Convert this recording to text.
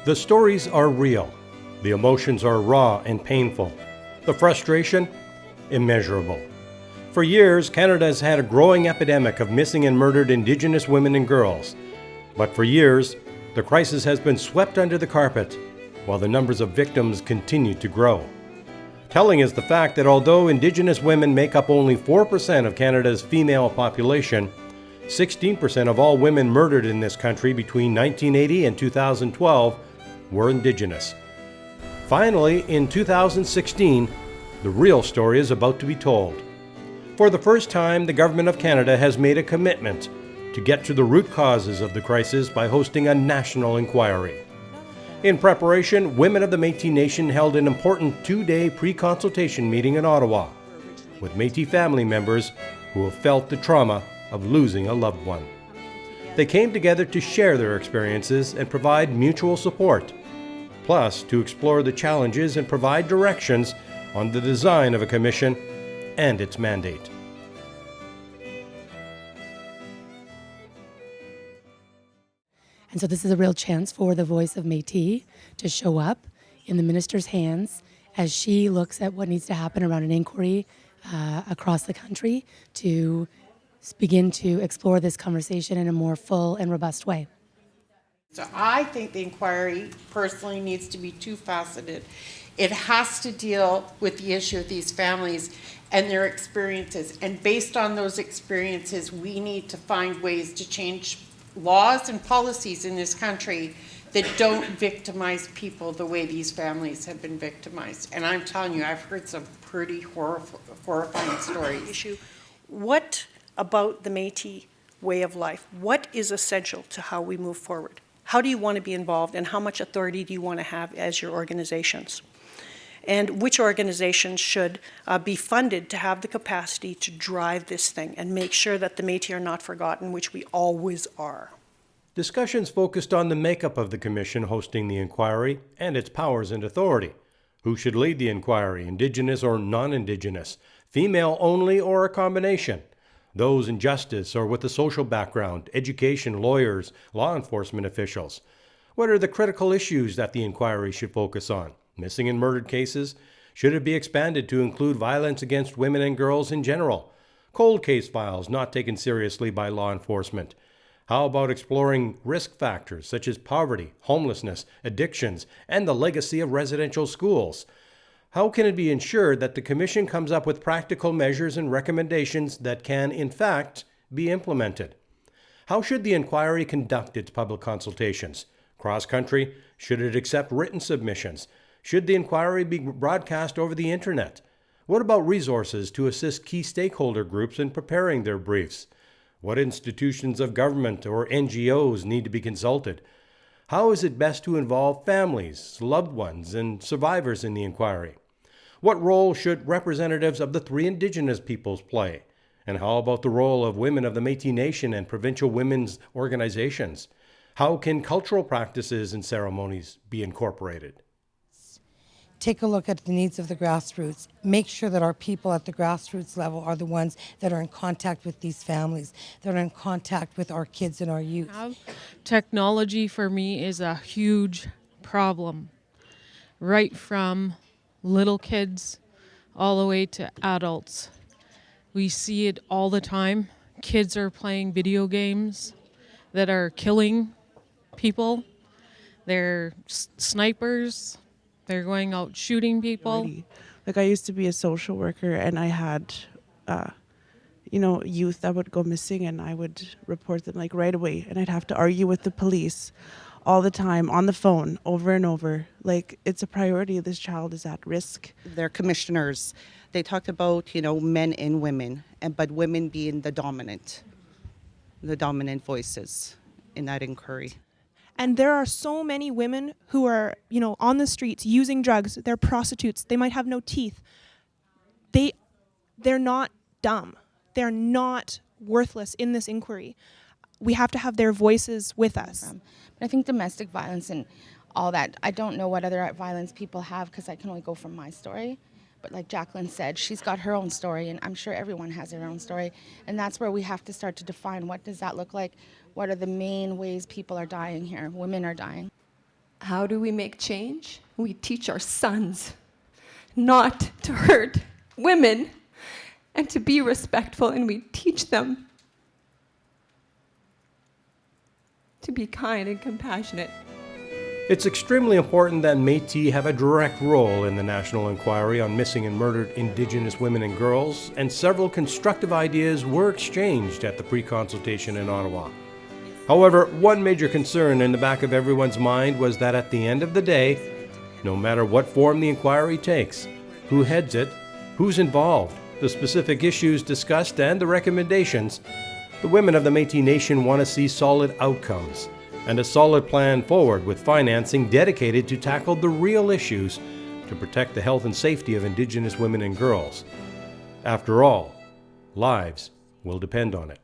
The stories are real. The emotions are raw and painful. The frustration, immeasurable. For years, Canada has had a growing epidemic of missing and murdered Indigenous women and girls. But for years, the crisis has been swept under the carpet, while the numbers of victims continue to grow. Telling is the fact that although Indigenous women make up only 4% of Canada's female population, 16% of all women murdered in this country between 1980 and 2012 were Indigenous. Finally, in 2016, the real story is about to be told. For the first time, the Government of Canada has made a commitment to get to the root causes of the crisis by hosting a national inquiry. In preparation, women of the Métis Nation held an important 2-day pre-consultation meeting in Ottawa with Métis family members who have felt the trauma of losing a loved one. They came together to share their experiences and provide mutual support, plus to explore the challenges and provide directions on the design of a commission and its mandate. And so this is a real chance for the voice of Métis to show up in the minister's hands as she looks at what needs to happen around an inquiry across the country to begin to explore this conversation in a more full and robust way. So I think the inquiry personally needs to be two-faceted. It has to deal with the issue of these families and their experiences. And based on those experiences, we need to find ways to change laws and policies in this country that don't victimize people the way these families have been victimized. And I'm telling you, I've heard some pretty horrifying stories. What about the Métis way of life? What is essential to how we move forward? How do you want to be involved, and how much authority do you want to have as your organizations? And which organizations should be funded to have the capacity to drive this thing and make sure that the Métis are not forgotten, which we always are. Discussions focused on the makeup of the commission hosting the inquiry and its powers and authority. Who should lead the inquiry, Indigenous or non-Indigenous, female only or a combination? Those in justice or with a social background, education, lawyers, law enforcement officials. What are the critical issues that the inquiry should focus on? Missing and murdered cases? Should it be expanded to include violence against women and girls in general? Cold case files not taken seriously by law enforcement? How about exploring risk factors such as poverty, homelessness, addictions, and the legacy of residential schools? How can it be ensured that the Commission comes up with practical measures and recommendations that can, in fact, be implemented? How should the inquiry conduct its public consultations? Cross-country? Should it accept written submissions? Should the inquiry be broadcast over the internet? What about resources to assist key stakeholder groups in preparing their briefs? What institutions of government or NGOs need to be consulted? How is it best to involve families, loved ones, and survivors in the inquiry? What role should representatives of the 3 Indigenous peoples play? And how about the role of women of the Métis Nation and provincial women's organizations? How can cultural practices and ceremonies be incorporated? Take a look at the needs of the grassroots. Make sure that our people at the grassroots level are the ones that are in contact with these families, that are in contact with our kids and our youth. Technology for me is a huge problem, right from little kids all the way to adults. We see it all the time. Kids are playing video games that are killing people. They're snipers. They're going out shooting people. Like, I used to be a social worker, and I had, youth that would go missing, and I would report them like right away, and I'd have to argue with the police all the time on the phone over and over. Like, it's a priority. This child is at risk. Their commissioners, they talked about, men and women, but women being the dominant voices in that inquiry. And there are so many women who are, on the streets using drugs. They're prostitutes. They might have no teeth. They're not dumb. They're not worthless in this inquiry. We have to have their voices with us. But I think domestic violence and all that, I don't know what other violence people have because I can only go from my story. But like Jacqueline said, she's got her own story, and I'm sure everyone has their own story. And that's where we have to start to define what does that look like? What are the main ways people are dying here? Women are dying. How do we make change? We teach our sons not to hurt women and to be respectful, and we teach them to be kind and compassionate. It's extremely important that Métis have a direct role in the National Inquiry on Missing and Murdered Indigenous Women and Girls, and several constructive ideas were exchanged at the pre-consultation in Ottawa. However, one major concern in the back of everyone's mind was that at the end of the day, no matter what form the inquiry takes, who heads it, who's involved, the specific issues discussed, and the recommendations, the women of the Métis Nation want to see solid outcomes and a solid plan forward with financing dedicated to tackle the real issues to protect the health and safety of Indigenous women and girls. After all, lives will depend on it.